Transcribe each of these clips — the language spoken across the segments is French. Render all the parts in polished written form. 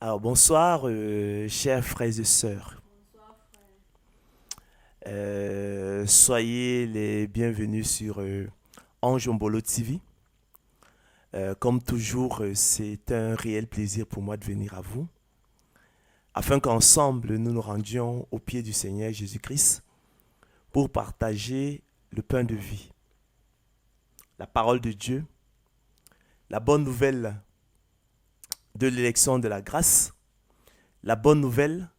Alors bonsoir, chers frères et sœurs. Soyez les bienvenus sur Ange Mbolo TV. Comme toujours, c'est un réel plaisir pour moi de venir à vous, afin qu'ensemble nous nous rendions au pied du Seigneur Jésus-Christ pour partager le pain de vie, la parole de Dieu, la bonne nouvelle de l'élection de la grâce, la bonne nouvelle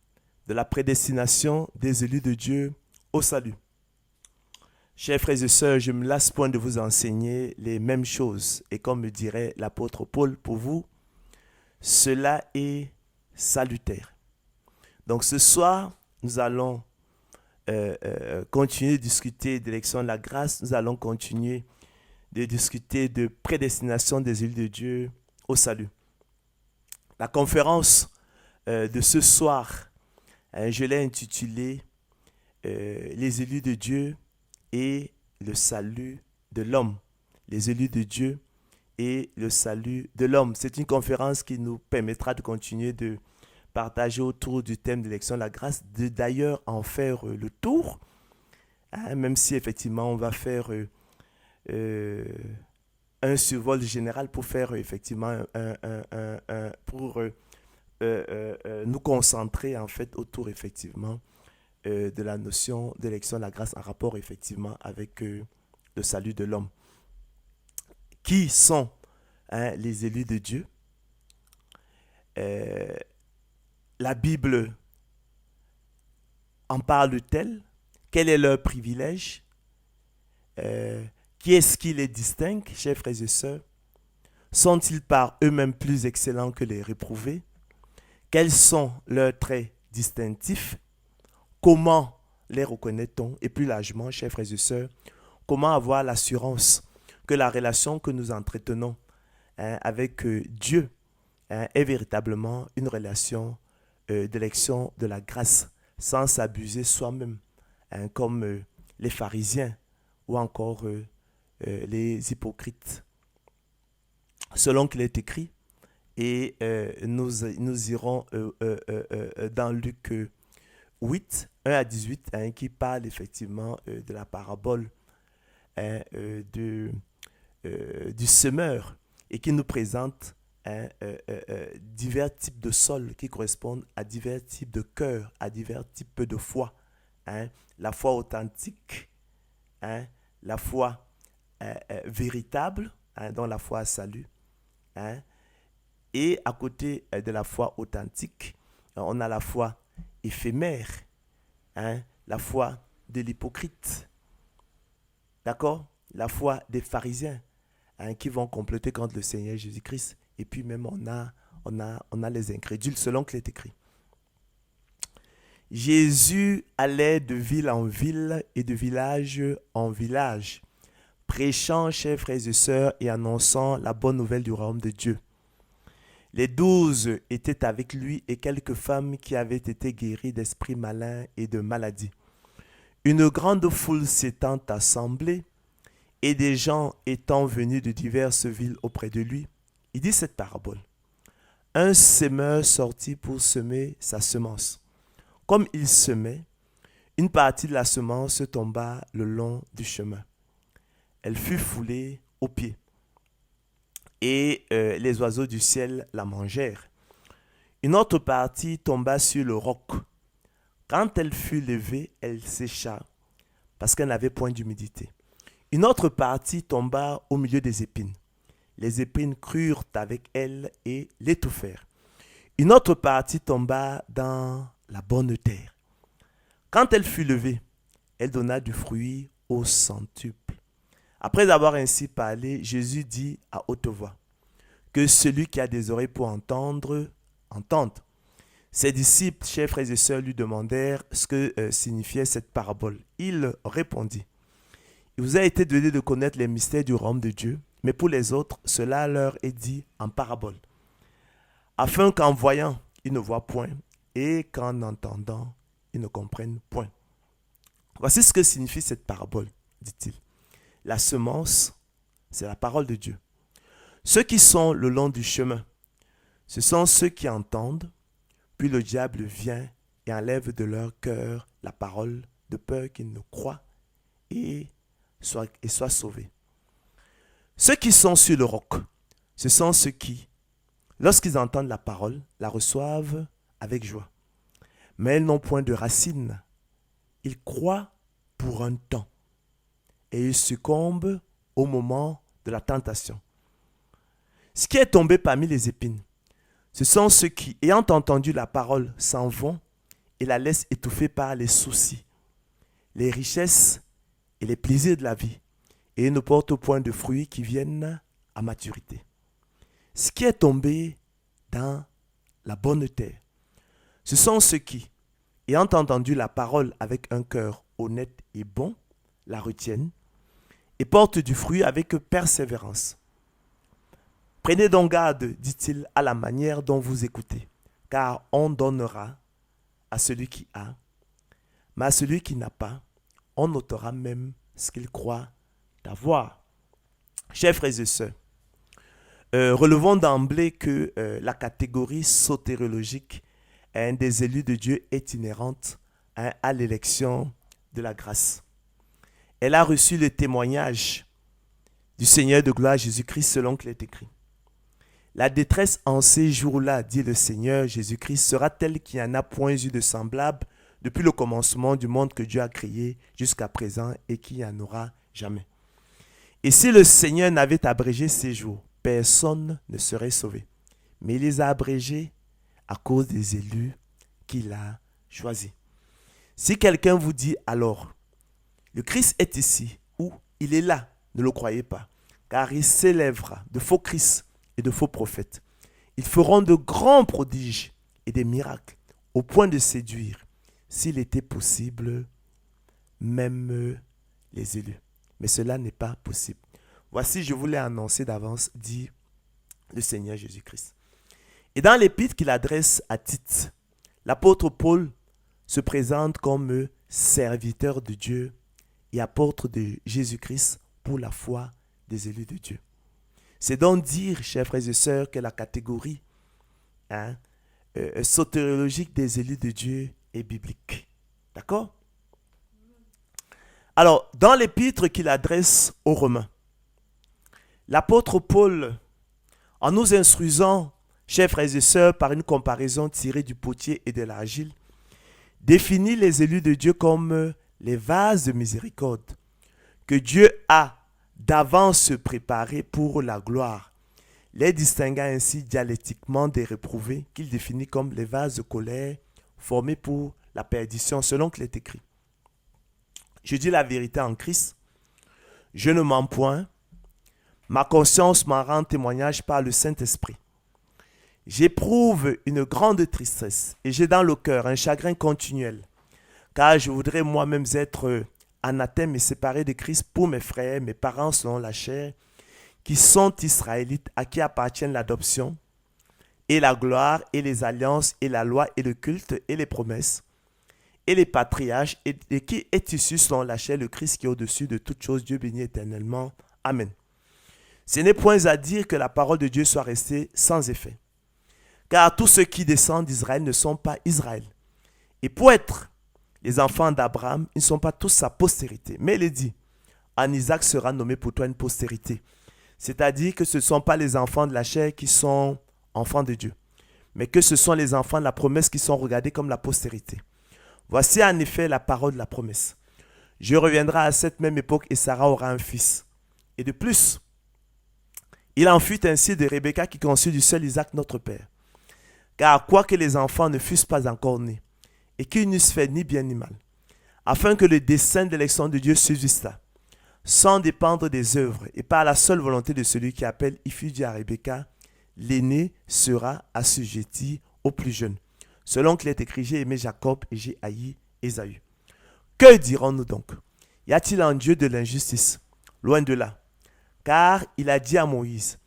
de la prédestination des élus de Dieu au salut. Chers frères et sœurs, je ne me lasse point de vous enseigner les mêmes choses. Et comme me dirait l'apôtre Paul, pour vous, cela est salutaire. Donc ce soir, nous allons continuer de discuter d'élection de la grâce. Nous allons continuer de discuter de prédestination des élus de Dieu au salut. La conférence de ce soir, je l'ai intitulée Les élus de Dieu et le salut de l'homme. Les élus de Dieu et le salut de l'homme. C'est une conférence qui nous permettra de continuer de partager autour du thème de l'élection de la grâce, de d'ailleurs en faire le tour, hein, même si effectivement on va faire un survol général pour faire effectivement pour nous concentrer en fait autour effectivement de la notion d'élection de la grâce en rapport effectivement avec le salut de l'homme. Qui sont les élus de Dieu? Euh, la Bible en parle-t-elle? Quel est leur privilège? Qui est-ce qui les distingue, chers frères et sœurs? Sont-ils par eux-mêmes plus excellents que les réprouvés? Quels sont leurs traits distinctifs? Comment les reconnaît-on? Et plus largement, chers frères et sœurs, comment avoir l'assurance que la relation que nous entretenons avec Dieu est véritablement une relation d'élection de la grâce, sans s'abuser soi-même, comme les pharisiens ou encore les hypocrites. Selon qu'il est écrit, et nous irons dans Luc 8, 1 à 18, qui parle effectivement de la parabole de, du semeur et qui nous présente divers types de sols qui correspondent à divers types de cœurs, à divers types de foi. La foi authentique, la foi véritable, dont la foi à salut. Et à côté de la foi authentique, on a la foi éphémère, la foi de l'hypocrite, d'accord? La foi des pharisiens, qui vont comploter contre le Seigneur Jésus-Christ. Et puis même on a les incrédules selon qu'il est écrit. Jésus allait de ville en ville et de village en village, prêchant, chers frères et sœurs, et annonçant la bonne nouvelle du royaume de Dieu. Les 12 étaient avec lui et quelques femmes qui avaient été guéries d'esprits malins et de maladies. Une grande foule s'étant assemblée et des gens étant venus de diverses villes auprès de lui, il dit cette parabole. Un semeur sortit pour semer sa semence. Comme il semait, une partie de la semence tomba le long du chemin. Elle fut foulée aux pieds et les oiseaux du ciel la mangèrent. Une autre partie tomba sur le roc. Quand elle fut levée, elle sécha parce qu'elle n'avait point d'humidité. Une autre partie tomba au milieu des épines. Les épines crurent avec elle et l'étouffèrent. Une autre partie tomba dans la bonne terre. Quand elle fut levée, elle donna du fruit au centuple. Après avoir ainsi parlé, Jésus dit à haute voix, que celui qui a des oreilles pour entendre, entende. Ses disciples, chers frères et sœurs, lui demandèrent ce que signifiait cette parabole. Il répondit, il vous a été donné de connaître les mystères du royaume de Dieu, mais pour les autres, cela leur est dit en parabole, afin qu'en voyant, ils ne voient point, et qu'en entendant, ils ne comprennent point. Voici ce que signifie cette parabole, dit-il. La semence, c'est la parole de Dieu. Ceux qui sont le long du chemin, Ce sont ceux qui entendent, puis le diable vient et enlève de leur cœur la parole de peur qu'ils ne croient et soient sauvés. Ceux qui sont sur le roc, ce sont ceux qui, lorsqu'ils entendent la parole, la reçoivent avec joie. Mais ils n'ont point de racines. Ils croient pour un temps et ils succombent au moment de la tentation. Ce qui est tombé parmi les épines, ce sont ceux qui, ayant entendu la parole, s'en vont et la laissent étouffer par les soucis, les richesses et les plaisirs de la vie, et ne portent point de fruits qui viennent à maturité. Ce qui est tombé dans la bonne terre, ce sont ceux qui, ayant entendu la parole avec un cœur honnête et bon, la retiennent et portent du fruit avec persévérance. Prenez donc garde, dit-il, à la manière dont vous écoutez, car on donnera à celui qui a, mais à celui qui n'a pas, on ôtera même ce qu'il croit d'avoir. Chers frères et sœurs, relevons d'emblée que la catégorie sotériologique des élus de Dieu est inhérente à l'élection de la grâce. Elle a reçu le témoignage du Seigneur de gloire Jésus-Christ selon qu'il est écrit. La détresse en ces jours-là, dit le Seigneur Jésus-Christ, sera telle qu'il n'y en a point eu de semblable depuis le commencement du monde que Dieu a créé jusqu'à présent et qu'il n'y en aura jamais. Et si le Seigneur n'avait abrégé ces jours, personne ne serait sauvé. Mais il les a abrégés à cause des élus qu'il a choisis. Si quelqu'un vous dit alors, le Christ est ici ou il est là, ne le croyez pas, car il s'élèvera de faux Christ et de faux prophètes. Ils feront de grands prodiges et des miracles au point de séduire, s'il était possible, même les élus. Mais cela n'est pas possible. Voici, je vous l'ai annoncé d'avance, dit le Seigneur Jésus-Christ. Et dans l'épître qu'il adresse à Tite, l'apôtre Paul se présente comme serviteur de Dieu et apôtre de Jésus-Christ pour la foi des élus de Dieu. C'est donc dire, chers frères et sœurs, que la catégorie sotériologique des élus de Dieu est biblique. D'accord? Alors, dans l'épître qu'il adresse aux Romains, l'apôtre Paul, en nous instruisant, chers frères et sœurs, par une comparaison tirée du potier et de l'argile, définit les élus de Dieu comme les vases de miséricorde que Dieu a d'avance préparés pour la gloire, les distinguant ainsi dialectiquement des réprouvés qu'il définit comme les vases de colère formés pour la perdition, selon qu'il est écrit. Je dis la vérité en Christ, je ne mens point, ma conscience m'en rend témoignage par le Saint-Esprit. J'éprouve une grande tristesse et j'ai dans le cœur un chagrin continuel, car je voudrais moi-même être anathème et séparé de Christ pour mes frères, mes parents selon la chair, qui sont israélites, à qui appartiennent l'adoption, et la gloire, et les alliances, et la loi, et le culte, et les promesses, et les patriarches, et qui est issu selon la chair, le Christ qui est au-dessus de toutes choses, Dieu béni éternellement. Amen. Ce n'est point à dire que la parole de Dieu soit restée sans effet. Car tous ceux qui descendent d'Israël ne sont pas Israël. Et pour être les enfants d'Abraham, ils ne sont pas tous sa postérité. Mais il est dit, en Isaac sera nommé pour toi une postérité. C'est-à-dire que ce ne sont pas les enfants de la chair qui sont enfants de Dieu, mais que ce sont les enfants de la promesse qui sont regardés comme la postérité. Voici en effet la parole de la promesse. Je reviendrai à cette même époque et Sarah aura un fils. Et de plus, il en fut ainsi de Rebecca qui conçut du seul Isaac notre père. Car quoique les enfants ne fussent pas encore nés, et qu'ils n'eussent fait ni bien ni mal, afin que le dessein d'élection de Dieu subsistât, sans dépendre des œuvres, et par la seule volonté de celui qui appelle, il fut dit à Rebecca, l'aîné sera assujetti au plus jeune. Selon qu'il est écrit, j'ai aimé Jacob et j'ai haï Ésaü. Que dirons-nous donc? Y a-t-il en Dieu de l'injustice? Loin de là. Car il a dit à Moïse,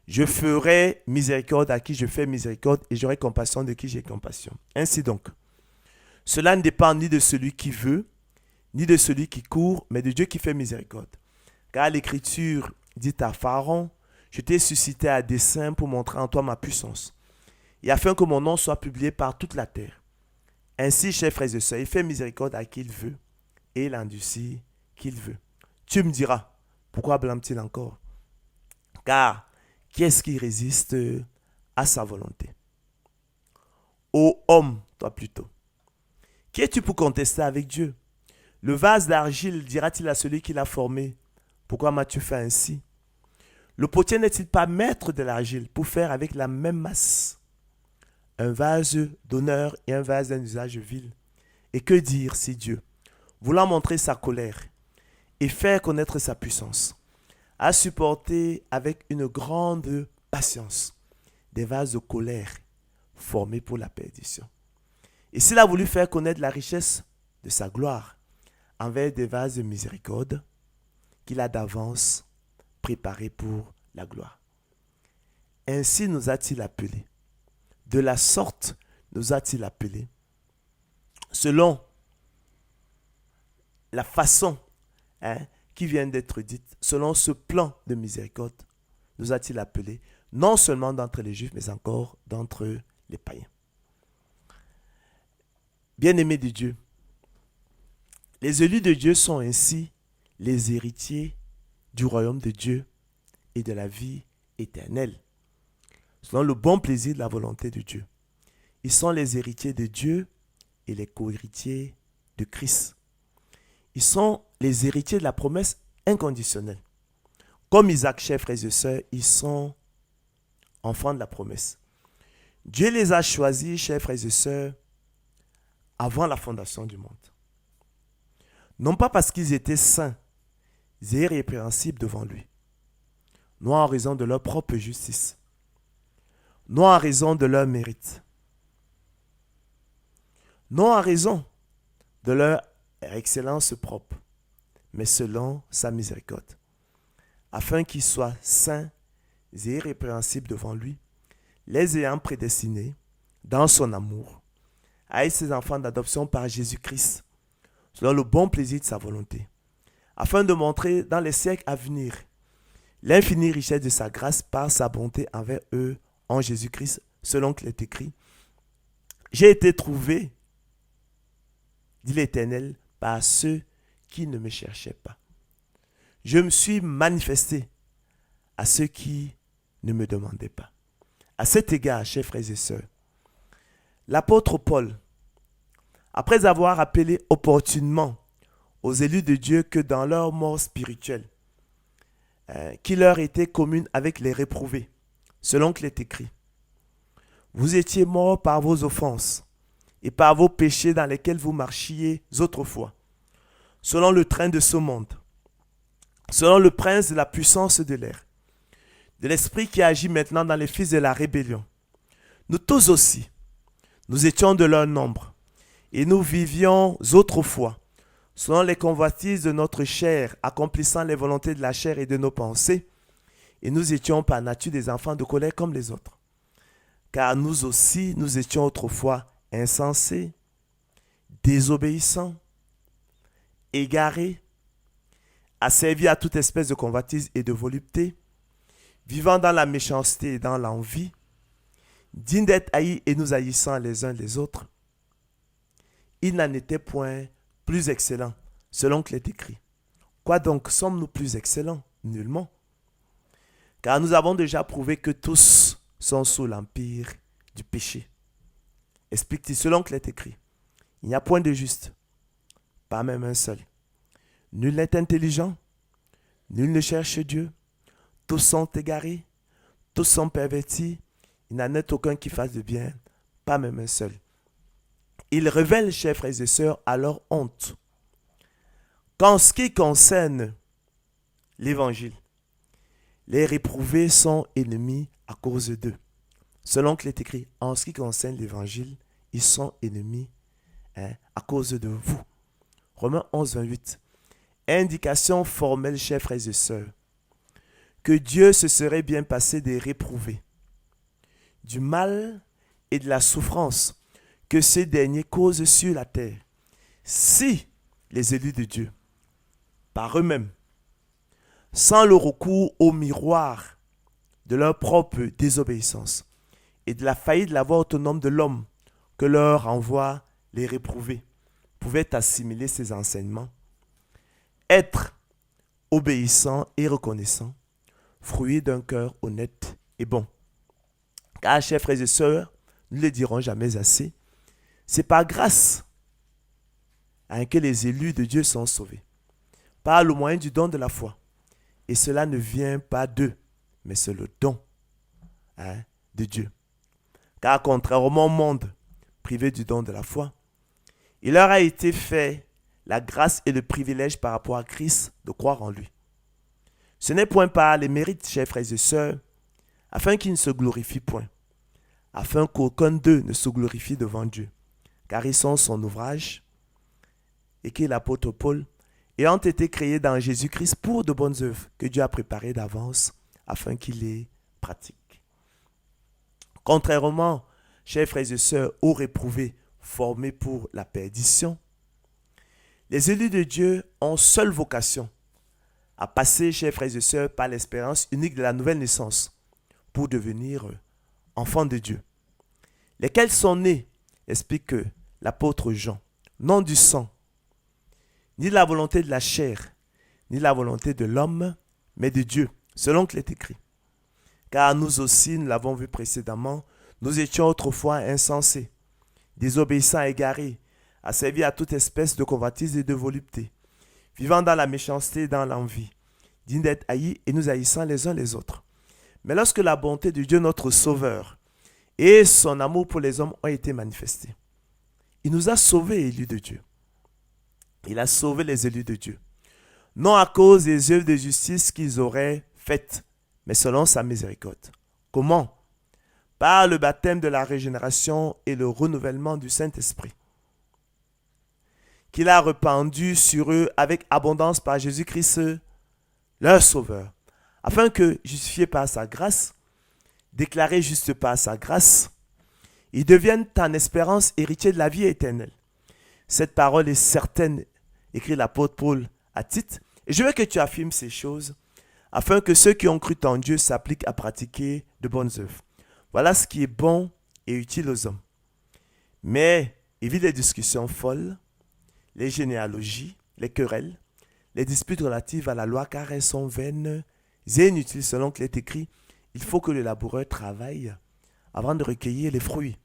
je ferai miséricorde à qui je fais miséricorde et j'aurai compassion de qui j'ai compassion. Ainsi donc, cela ne dépend ni de celui qui veut, ni de celui qui court, mais de Dieu qui fait miséricorde. Car l'Écriture dit à Pharaon, je t'ai suscité à dessein pour montrer en toi ma puissance et afin que mon nom soit publié par toute la terre. Ainsi, chers frères et sœurs, il fait miséricorde à qui il veut et il endurcit qui il veut. Tu me diras, pourquoi blâme-t-il encore? Car qui est-ce qui résiste à sa volonté? Ô homme, toi plutôt, qui es-tu pour contester avec Dieu? Le vase d'argile dira-t-il à celui qui l'a formé, pourquoi m'as-tu fait ainsi? Le potier n'est-il pas maître de l'argile pour faire avec la même masse un vase d'honneur et un vase d'un usage vil? Et que dire si Dieu, voulant montrer sa colère et faire connaître sa puissance, a supporté avec une grande patience des vases de colère formés pour la perdition? Et s'il a voulu faire connaître la richesse de sa gloire envers des vases de miséricorde qu'il a d'avance préparés pour la gloire. Ainsi nous a-t-il appelés. De la sorte nous a-t-il appelés. Selon la façon qui vient d'être dite, selon ce plan de miséricorde, nous a-t-il appelés, non seulement d'entre les Juifs, mais encore d'entre les païens. Bien-aimés de Dieu, les élus de Dieu sont ainsi les héritiers du royaume de Dieu et de la vie éternelle, selon le bon plaisir de la volonté de Dieu. Ils sont les héritiers de Dieu et les co-héritiers de Christ. Ils sont les héritiers de la promesse inconditionnelle. Comme Isaac, chers frères et sœurs, ils sont enfants de la promesse. Dieu les a choisis, chers frères et sœurs, avant la fondation du monde. Non pas parce qu'ils étaient saints et irrépréhensibles devant lui, non en raison de leur propre justice, non en raison de leur mérite, non en raison de leur excellence propre, mais selon sa miséricorde, afin qu'ils soient saints et irrépréhensibles devant lui, les ayant prédestinés dans son amour à être ses enfants d'adoption par Jésus-Christ, selon le bon plaisir de sa volonté, afin de montrer dans les siècles à venir l'infinie richesse de sa grâce par sa bonté envers eux en Jésus-Christ, selon qu'il est écrit. J'ai été trouvé, dit l'Éternel, par ceux qui ne me cherchaient pas. Je me suis manifesté à ceux qui ne me demandaient pas. À cet égard, chers frères et sœurs, l'apôtre Paul, après avoir rappelé opportunément aux élus de Dieu que dans leur mort spirituelle, qui leur était commune avec les réprouvés, selon qu'il est écrit, vous étiez morts par vos offenses et par vos péchés dans lesquels vous marchiez autrefois, selon le train de ce monde, selon le prince de la puissance de l'air, de l'esprit qui agit maintenant dans les fils de la rébellion. Nous tous aussi, nous étions de leur nombre, et nous vivions autrefois, selon les convoitises de notre chair, accomplissant les volontés de la chair et de nos pensées, et nous étions par nature des enfants de colère comme les autres. Car nous aussi, nous étions autrefois insensés, désobéissants, égarés, asservis à toute espèce de convoitise et de volupté, vivant dans la méchanceté et dans l'envie, dignes d'être haïs et nous haïssant les uns les autres. Il n'en était point plus excellent, selon qu'il est écrit. Quoi donc, sommes-nous plus excellents? Nullement. Car nous avons déjà prouvé que tous sont sous l'empire du péché. Explique-t-il, selon qu'il est écrit. Il n'y a point de juste, pas même un seul. Nul n'est intelligent, nul ne cherche Dieu. Tous sont égarés, tous sont pervertis. Il n'en est aucun qui fasse de bien, pas même un seul. Il révèle, chers frères et sœurs, à leur honte, qu'en ce qui concerne l'évangile, les réprouvés sont ennemis à cause d'eux. Selon qu'il est écrit, en ce qui concerne l'évangile, ils sont ennemis à cause de vous. Romains 11, 28. Indication formelle, chers frères et sœurs, que Dieu se serait bien passé des réprouvés, du mal et de la souffrance que ces derniers causent sur la terre, si les élus de Dieu, par eux-mêmes, sans le recours au miroir de leur propre désobéissance et de la faillite de la voie autonome de l'homme que leur envoient les réprouvés pouvaient assimiler ces enseignements. Être obéissant et reconnaissant, fruit d'un cœur honnête et bon. Car, chers frères et sœurs, nous ne le dirons jamais assez, c'est par grâce que les élus de Dieu sont sauvés, par le moyen du don de la foi. Et cela ne vient pas d'eux, mais c'est le don de Dieu. Car contrairement au monde privé du don de la foi, il leur a été fait la grâce et le privilège par rapport à Christ de croire en lui. Ce n'est point par les mérites, chers frères et sœurs, afin qu'ils ne se glorifient point, afin qu'aucun d'eux ne se glorifie devant Dieu, car ils sont son ouvrage, écrit l'apôtre Paul, et ont été créés dans Jésus-Christ pour de bonnes œuvres que Dieu a préparées d'avance afin qu'ils les pratiquent. Contrairement, chers frères et sœurs, aux réprouvés formés pour la perdition, les élus de Dieu ont seule vocation à passer, chers frères et sœurs, par l'expérience unique de la nouvelle naissance pour devenir enfants de Dieu. Lesquels sont nés, explique l'apôtre Jean, non du sang, ni de la volonté de la chair, ni de la volonté de l'homme, mais de Dieu, selon qu'il est écrit. Car nous aussi, nous l'avons vu précédemment, nous étions autrefois insensés, désobéissants, égarés, asservis à toute espèce de convoitise et de volupté, vivant dans la méchanceté et dans l'envie, dignes d'être haïs et nous haïssant les uns les autres. Mais lorsque la bonté de Dieu notre Sauveur et son amour pour les hommes ont été manifestés, il nous a sauvés, élus de Dieu. Il a sauvé les élus de Dieu, non à cause des œuvres de justice qu'ils auraient faites, mais selon sa miséricorde. Comment? Par le baptême de la régénération et le renouvellement du Saint-Esprit, qu'il a répandu sur eux avec abondance par Jésus-Christ, leur Sauveur, afin que, justifiés par sa grâce, déclarés justes par sa grâce, ils deviennent en espérance héritiers de la vie éternelle. Cette parole est certaine, écrit l'apôtre Paul à Tite, et je veux que tu affirmes ces choses, afin que ceux qui ont cru en Dieu s'appliquent à pratiquer de bonnes œuvres. Voilà ce qui est bon et utile aux hommes. Mais évite les discussions folles, les généalogies, les querelles, les disputes relatives à la loi, car elles sont vaines et inutiles, selon qu'il est écrit. Il faut que le laboureur travaille avant de recueillir les fruits.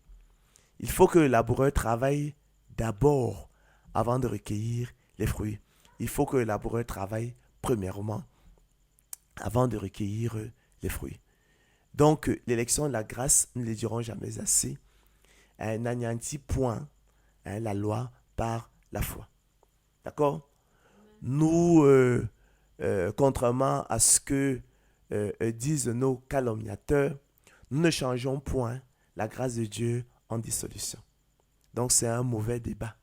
Il faut que le laboureur travaille d'abord avant de recueillir les fruits. Il faut que le laboureur travaille premièrement avant de recueillir les fruits. Donc, l'élection de la grâce, nous ne le dirons jamais assez, n'anéantit point la loi par la foi. D'accord? Nous, contrairement à ce que disent nos calomniateurs, nous ne changeons point la grâce de Dieu en dissolution. Donc, c'est un mauvais débat.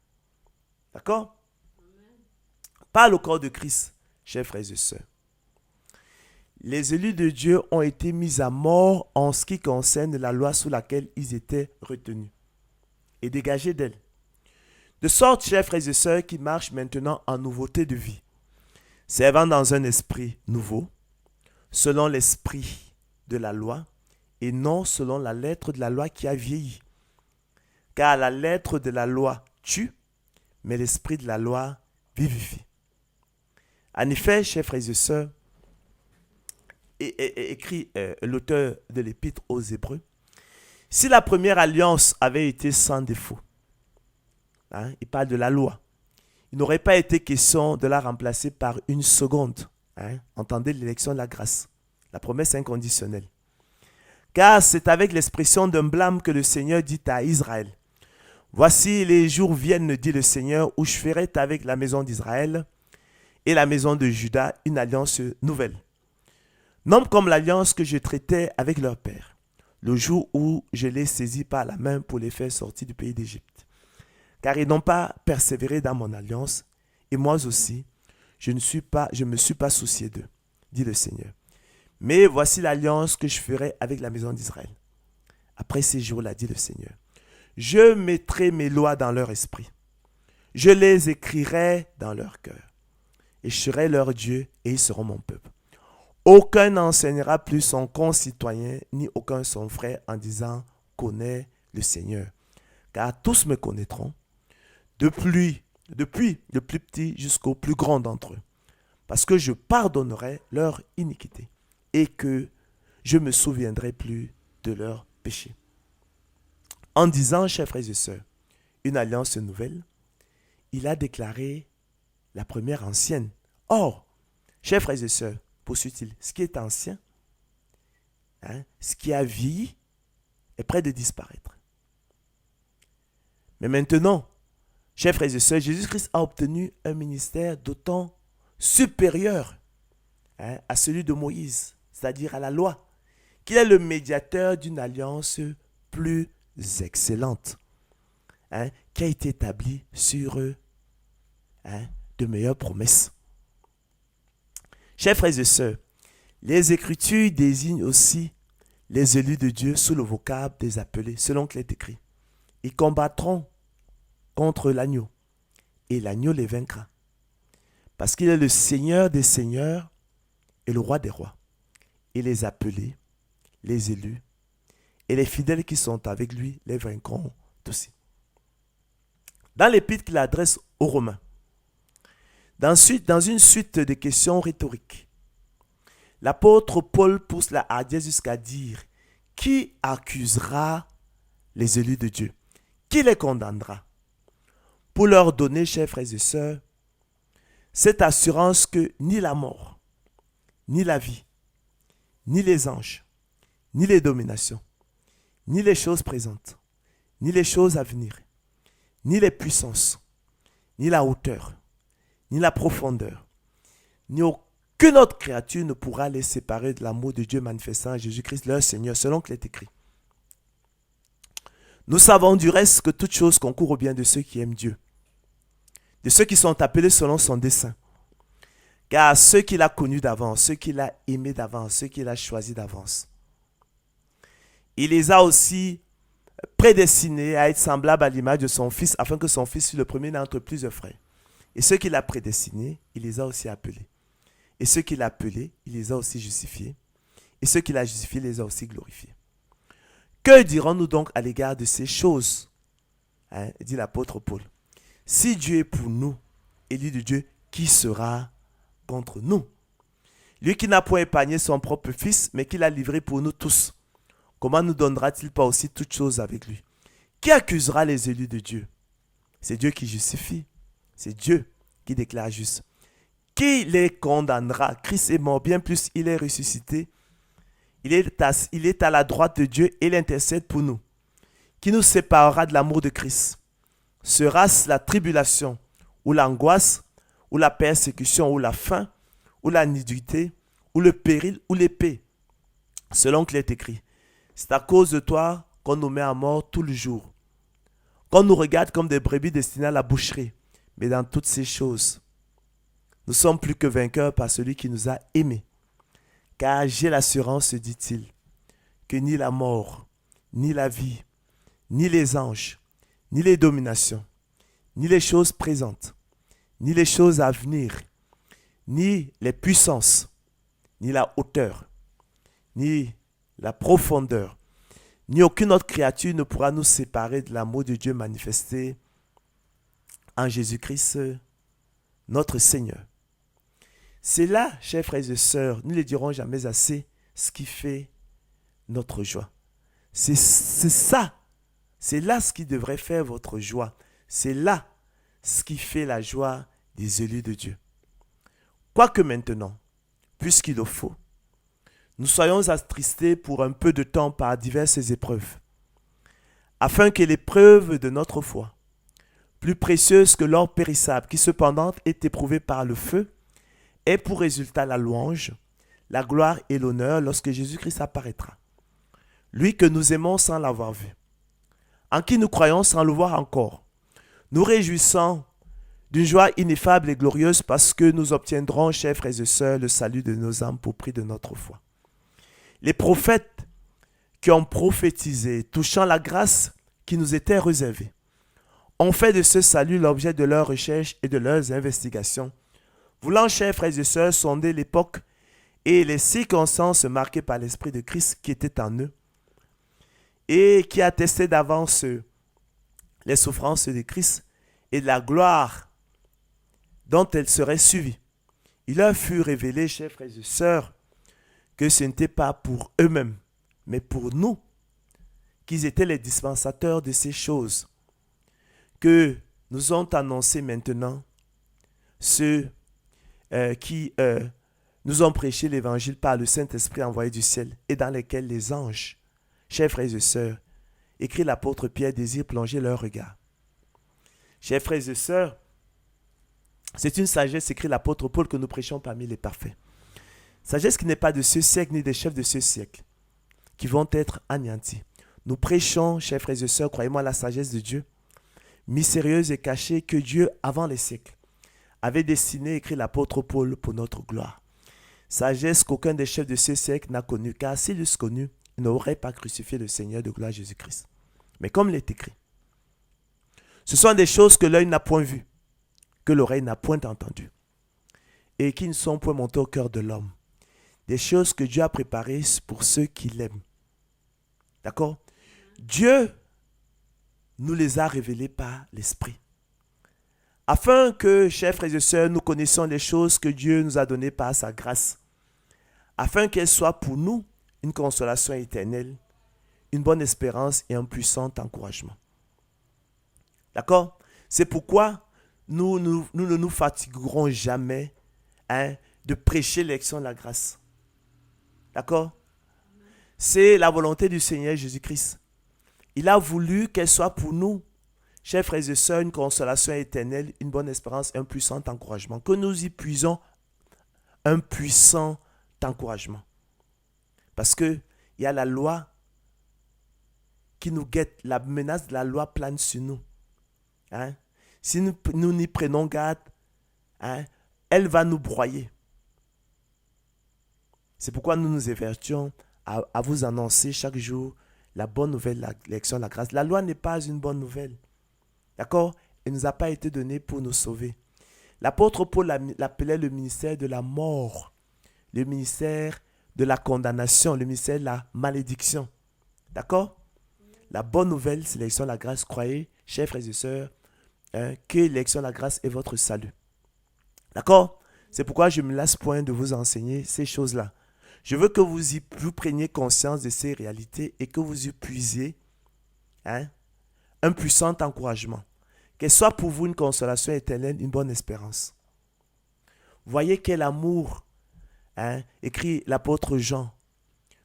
D'accord? Par le corps de Christ, chers frères et sœurs, les élus de Dieu ont été mis à mort en ce qui concerne la loi sous laquelle ils étaient retenus et dégagés d'elle. De sorte, chers frères et sœurs, qu'ils marchent maintenant en nouveauté de vie, servant dans un esprit nouveau, selon l'esprit de la loi, et non selon la lettre de la loi qui a vieilli. Car la lettre de la loi tue, mais l'esprit de la loi vivifie. En effet, chers frères et sœurs, écrit l'auteur de l'épître aux Hébreux, si la première alliance avait été sans défaut, il parle de la loi, il n'aurait pas été question de la remplacer par une seconde. Entendez l'élection de la grâce, la promesse inconditionnelle. Car c'est avec l'expression d'un blâme que le Seigneur dit à Israël, « Voici les jours viennent, dit le Seigneur, où je ferai avec la maison d'Israël et la maison de Juda une alliance nouvelle. Non comme l'alliance que je traitais avec leur père, le jour où je les saisis par la main pour les faire sortir du pays d'Égypte. Car ils n'ont pas persévéré dans mon alliance, et moi aussi, je ne me suis pas soucié d'eux, dit le Seigneur. Mais voici l'alliance que je ferai avec la maison d'Israël. Après ces jours-là, dit le Seigneur, je mettrai mes lois dans leur esprit, je les écrirai dans leur cœur, et je serai leur Dieu, et ils seront mon peuple. Aucun n'enseignera plus son concitoyen, ni aucun son frère, en disant connaît le Seigneur. Car tous me connaîtront, depuis le plus petit jusqu'au plus grand d'entre eux. Parce que je pardonnerai leur iniquité et que je ne me souviendrai plus de leurs péchés. En disant, chers frères et sœurs, une alliance nouvelle, il a déclaré la première ancienne. Or, chers frères et sœurs, poursuit-il, ce qui est ancien, ce qui a vieilli, est près de disparaître. Mais maintenant, chers frères et sœurs, Jésus-Christ a obtenu un ministère d'autant supérieur à celui de Moïse, c'est-à-dire à la loi, qu'il est le médiateur d'une alliance plus excellente, qui a été établie sur de meilleures promesses. Chers frères et sœurs, les Écritures désignent aussi les élus de Dieu sous le vocable des appelés, selon qu'il est écrit. Ils combattront contre l'agneau, et l'agneau les vaincra. Parce qu'il est le Seigneur des seigneurs et le roi des rois. Et les appelés, les élus, et les fidèles qui sont avec lui les vaincront aussi. Dans l'épître qu'il adresse aux Romains, dans une suite de questions rhétoriques, l'apôtre Paul pousse la hardiesse jusqu'à dire: qui accusera les élus de Dieu? Qui les condamnera? Pour leur donner, chers frères et sœurs, cette assurance que ni la mort, ni la vie, ni les anges, ni les dominations, ni les choses présentes, ni les choses à venir, ni les puissances, ni la hauteur, ni la profondeur, ni aucune autre créature ne pourra les séparer de l'amour de Dieu manifestant en Jésus-Christ leur Seigneur, selon qu'il est écrit. Nous savons du reste que toute chose concourt au bien de ceux qui aiment Dieu, de ceux qui sont appelés selon son dessein. Car ceux qu'il a connus d'avance, ceux qu'il a aimés d'avance, ceux qu'il a choisis d'avance, il les a aussi prédestinés à être semblables à l'image de son Fils, afin que son Fils fût le premier d'entre plusieurs frères. Et ceux qu'il a prédestinés, il les a aussi appelés. Et ceux qu'il a appelés, il les a aussi justifiés. Et ceux qu'il a justifiés, il les a aussi glorifiés. Que dirons-nous donc à l'égard de ces choses, dit l'apôtre Paul. Si Dieu est pour nous, élu de Dieu, qui sera contre nous? Lui qui n'a point épargné son propre Fils, mais qui l'a livré pour nous tous, comment nous donnera-t-il pas aussi toutes choses avec lui? Qui accusera les élus de Dieu? C'est Dieu qui justifie. C'est Dieu qui déclare juste. Qui les condamnera? Christ est mort, bien plus il est ressuscité. Il est à la droite de Dieu et il intercède pour nous. Qui nous séparera de l'amour de Christ? Sera-ce la tribulation, ou l'angoisse, ou la persécution, ou la faim, ou la nudité, ou le péril, ou l'épée? Selon qu'il est écrit. C'est à cause de toi qu'on nous met à mort tout le jour, qu'on nous regarde comme des brebis destinées à la boucherie. Mais dans toutes ces choses, nous sommes plus que vainqueurs par celui qui nous a aimés. Car j'ai l'assurance, dit-il, que ni la mort, ni la vie, ni les anges, ni les dominations, ni les choses présentes, ni les choses à venir, ni les puissances, ni la hauteur, ni la profondeur, ni aucune autre créature ne pourra nous séparer de l'amour de Dieu manifesté en Jésus-Christ, notre Seigneur. C'est là, chers frères et sœurs, nous ne le dirons jamais assez, ce qui fait notre joie. C'est ça. C'est là ce qui devrait faire votre joie. C'est là ce qui fait la joie des élus de Dieu. Quoique maintenant, puisqu'il le faut, nous soyons attristés pour un peu de temps par diverses épreuves, afin que l'épreuve de notre foi, plus précieuse que l'or périssable, qui cependant est éprouvé par le feu, ait pour résultat la louange, la gloire et l'honneur lorsque Jésus-Christ apparaîtra. Lui que nous aimons sans l'avoir vu, en qui nous croyons sans le voir encore, nous réjouissons d'une joie ineffable et glorieuse parce que nous obtiendrons, chers frères et sœurs, le salut de nos âmes pour prix de notre foi. Les prophètes qui ont prophétisé touchant la grâce qui nous était réservée ont fait de ce salut l'objet de leurs recherches et de leurs investigations, voulant, chers frères et sœurs, sonder l'époque et les circonstances marquées par l'Esprit de Christ qui était en eux. et qui attestait d'avance les souffrances de Christ et de la gloire dont elle serait suivie. Il leur fut révélé, chers frères et sœurs, que ce n'était pas pour eux-mêmes, mais pour nous, qu'ils étaient les dispensateurs de ces choses, que nous ont annoncé maintenant ceux qui nous ont prêché l'évangile par le Saint-Esprit envoyé du ciel et dans lesquels les anges, chers frères et sœurs, écrit l'apôtre Pierre, désirent plonger leur regard. Chers frères et sœurs, c'est une sagesse, écrit l'apôtre Paul, que nous prêchons parmi les parfaits. Sagesse qui n'est pas de ce siècle ni des chefs de ce siècle, qui vont être anéantis. Nous prêchons, chers frères et sœurs, croyez-moi, la sagesse de Dieu, mystérieuse et cachée, que Dieu, avant les siècles, avait destinée, écrit l'apôtre Paul, pour notre gloire. Sagesse qu'aucun des chefs de ce siècle n'a connue, car s'ils l'eussent connue, ils n'auraient pas crucifié le Seigneur de gloire Jésus-Christ. Mais comme il est écrit, ce sont des choses que l'œil n'a point vues, que l'oreille n'a point entendues, et qui ne sont point montées au cœur de l'homme. Des choses que Dieu a préparées pour ceux qui l'aiment. D'accord? Dieu nous les a révélées par l'Esprit. Afin que, chers frères et sœurs, nous connaissions les choses que Dieu nous a données par sa grâce. Afin qu'elles soient pour nous une consolation éternelle, une bonne espérance et un puissant encouragement. D'accord? C'est pourquoi nous ne nous fatiguerons jamais de prêcher l'élection de la grâce. D'accord? C'est la volonté du Seigneur Jésus-Christ. Il a voulu qu'elle soit pour nous, chers frères et sœurs, une consolation éternelle, une bonne espérance, un puissant encouragement. Que nous y puisons un puissant encouragement. Parce qu'il y a la loi qui nous guette. La menace de la loi plane sur nous. Si nous n'y prenons garde, elle va nous broyer. C'est pourquoi nous nous évertuons à vous annoncer chaque jour la bonne nouvelle, l'élection de la grâce. La loi n'est pas une bonne nouvelle. D'accord? Elle ne nous a pas été donnée pour nous sauver. L'apôtre Paul l'appelait le ministère de la mort, le ministère de la condamnation, le ministère de la malédiction. D'accord? La bonne nouvelle, c'est l'élection de la grâce. Croyez, chers frères et sœurs, que l'élection de la grâce est votre salut. D'accord? C'est pourquoi je ne me lasse point de vous enseigner ces choses-là. Je veux que vous preniez conscience de ces réalités et que vous y puisiez un puissant encouragement. Qu'elle soit pour vous une consolation éternelle, une bonne espérance. Voyez quel amour, écrit l'apôtre Jean.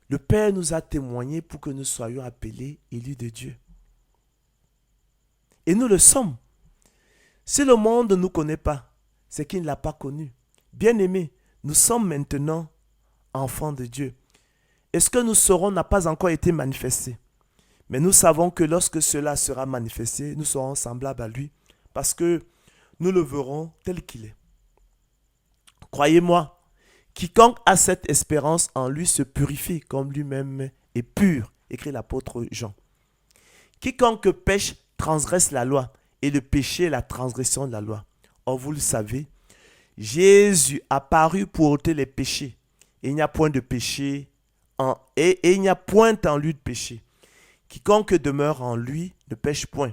Le Père nous a témoigné pour que nous soyons appelés élus de Dieu. Et nous le sommes. Si le monde ne nous connaît pas, c'est qu'il ne l'a pas connu. Bien-aimés, nous sommes maintenant enfants de Dieu. Et ce que nous serons n'a pas encore été manifesté. Mais nous savons que lorsque cela sera manifesté, nous serons semblables à lui, parce que nous le verrons tel qu'il est. Croyez-moi, quiconque a cette espérance en lui se purifie comme lui-même est pur, écrit l'apôtre Jean. Quiconque pêche transgresse la loi, et le péché est la transgression de la loi. Or, vous le savez, Jésus a paru pour ôter les péchés. Et il n'y a point de péché et il n'y a point en lui de péché. Quiconque demeure en lui ne pêche point.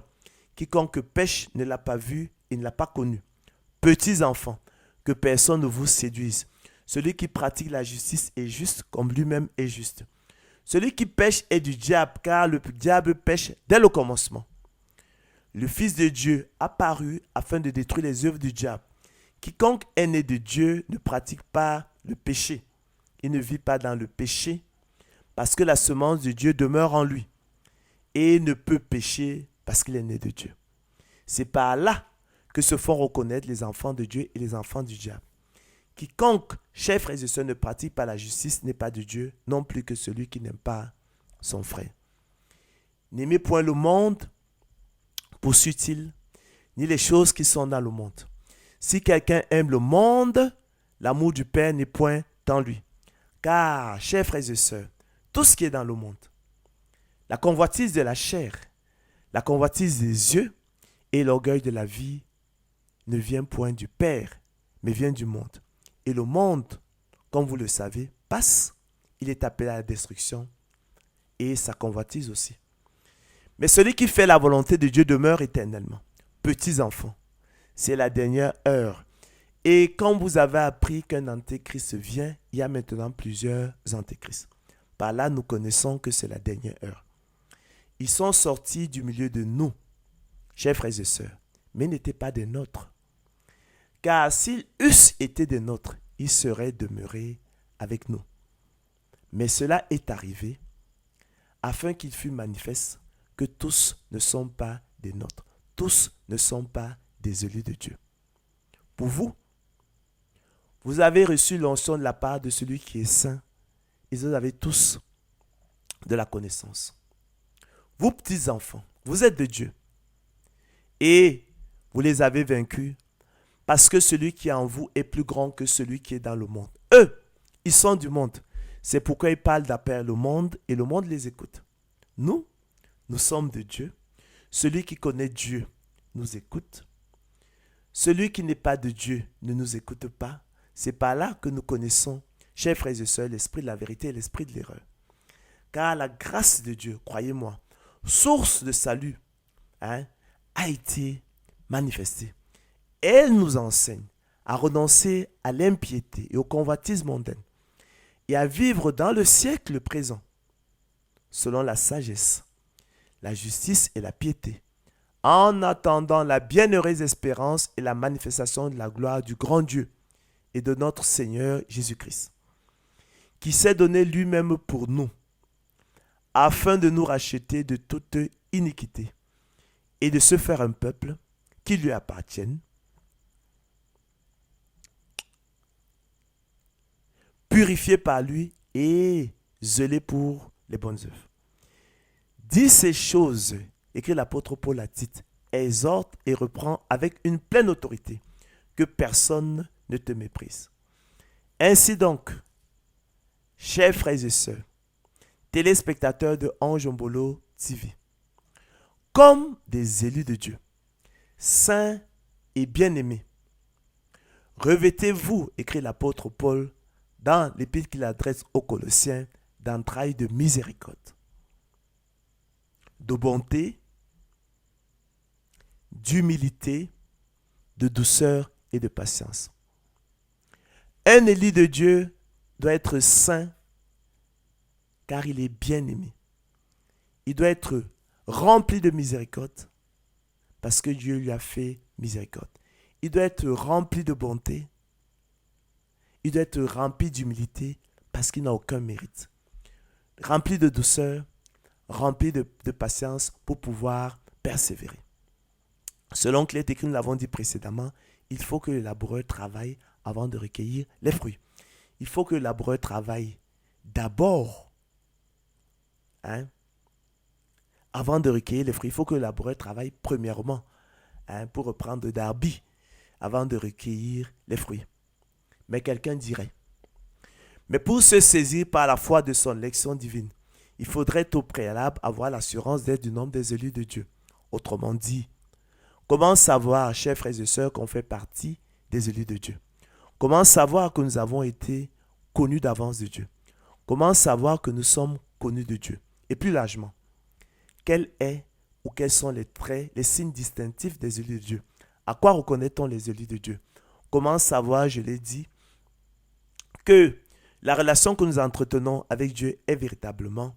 Quiconque pêche ne l'a pas vu et ne l'a pas connu. Petits enfants, que personne ne vous séduise. Celui qui pratique la justice est juste comme lui-même est juste. Celui qui pêche est du diable, car le diable pêche dès le commencement. Le Fils de Dieu a paru afin de détruire les œuvres du diable. Quiconque est né de Dieu ne pratique pas le péché. Il ne vit pas dans le péché parce que la semence de Dieu demeure en lui. Et il ne peut pécher parce qu'il est né de Dieu. C'est par là que se font reconnaître les enfants de Dieu et les enfants du diable. Quiconque, chers frères et sœurs, ne pratique pas la justice n'est pas de Dieu, non plus que celui qui n'aime pas son frère. N'aimez point le monde, poursuit-il, ni les choses qui sont dans le monde. Si quelqu'un aime le monde, l'amour du Père n'est point en lui. Car, chers frères et sœurs, tout ce qui est dans le monde, la convoitise de la chair, la convoitise des yeux et l'orgueil de la vie ne vient point du Père, mais vient du monde. Et le monde, comme vous le savez, passe, il est appelé à la destruction et sa convoitise aussi. Mais celui qui fait la volonté de Dieu demeure éternellement. Petits enfants, c'est la dernière heure. Et quand vous avez appris qu'un antéchrist vient, il y a maintenant plusieurs antéchrists. Par là, nous connaissons que c'est la dernière heure. Ils sont sortis du milieu de nous, chers frères et sœurs, mais n'étaient pas des nôtres. Car s'ils eussent été des nôtres, ils seraient demeurés avec nous. Mais cela est arrivé afin qu'il fût manifeste que tous ne sont pas des nôtres. Tous ne sont pas des élus de Dieu. Pour vous, vous avez reçu l'onction de la part de celui qui est saint et vous avez tous de la connaissance. Vous petits enfants, vous êtes de Dieu et vous les avez vaincus parce que celui qui est en vous est plus grand que celui qui est dans le monde. Eux, ils sont du monde. C'est pourquoi ils parlent d'après le monde et le monde les écoute. Nous sommes de Dieu. Celui qui connaît Dieu nous écoute. Celui qui n'est pas de Dieu ne nous écoute pas. C'est par là que nous connaissons, chers frères et sœurs, l'esprit de la vérité et l'esprit de l'erreur. Car la grâce de Dieu, croyez-moi, source de salut, a été manifestée. Elle nous enseigne à renoncer à l'impiété et au convoitise mondaine et à vivre dans le siècle présent selon la sagesse, la justice et la piété, en attendant la bienheureuse espérance et la manifestation de la gloire du grand Dieu et de notre Seigneur Jésus-Christ, qui s'est donné lui-même pour nous, afin de nous racheter de toute iniquité et de se faire un peuple qui lui appartienne, purifié par lui et zélé pour les bonnes œuvres. Dis ces choses, écrit l'apôtre Paul à Tite, exhorte et reprend avec une pleine autorité, que personne ne te méprise. Ainsi donc, chers frères et sœurs, téléspectateurs de Anjombolo TV, comme des élus de Dieu, saints et bien-aimés, revêtez-vous, écrit l'apôtre Paul dans l'épître qu'il adresse aux Colossiens, d'entrailles de miséricorde, de bonté, d'humilité, de douceur et de patience. Un élu de Dieu doit être saint car il est bien-aimé. Il doit être rempli de miséricorde parce que Dieu lui a fait miséricorde. Il doit être rempli de bonté. Il doit être rempli d'humilité parce qu'il n'a aucun mérite. Rempli de douceur, rempli de patience pour pouvoir persévérer. Selon qu'il est écrit, nous l'avons dit précédemment, il faut que le laboureur travaille avant de recueillir les fruits. Il faut que le laboureur travaille d'abord, avant de recueillir les fruits. Il faut que le laboureur travaille premièrement, pour reprendre Darby, avant de recueillir les fruits. Mais quelqu'un dirait, mais pour se saisir par la foi de son élection divine, il faudrait au préalable avoir l'assurance d'être du nombre des élus de Dieu. Autrement dit, comment savoir, chers frères et sœurs, qu'on fait partie des élus de Dieu? Comment savoir que nous avons été connus d'avance de Dieu? Comment savoir que nous sommes connus de Dieu? Et plus largement, quel est ou quels sont les traits, les signes distinctifs des élus de Dieu? À quoi reconnaît-on les élus de Dieu? Comment savoir, je l'ai dit, que la relation que nous entretenons avec Dieu est véritablement